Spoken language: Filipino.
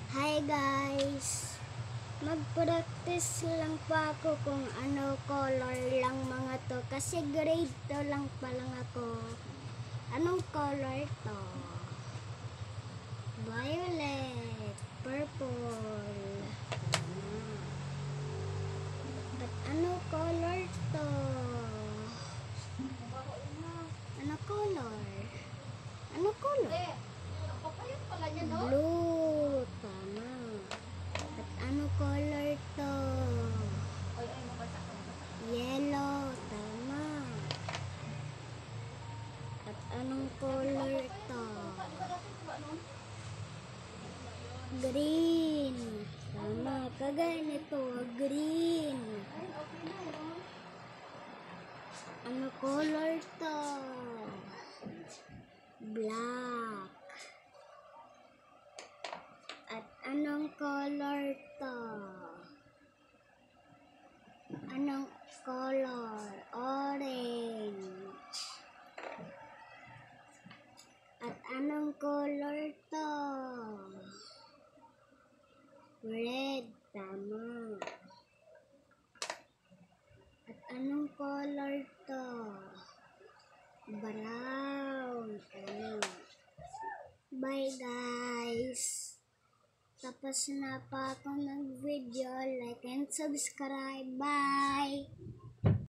Hi guys! Mag-practice lang pa ako kung ano color lang mga to kasi grade 2 lang pa lang ako. Anong color to? Violet, purple. But ano color to? Ano color? Ano color? Blue. Tama. At ano color to? Yellow. Tama. At anong color to? Green. Tama. Kagaya nito. Green. Ano color to? Black. At anong color to? Anong color? Orange. At anong color to? Red. Tama. At anong color to? Brown. Tama. Bye guys! Tapos na pa ako ng video. Like and subscribe. Bye!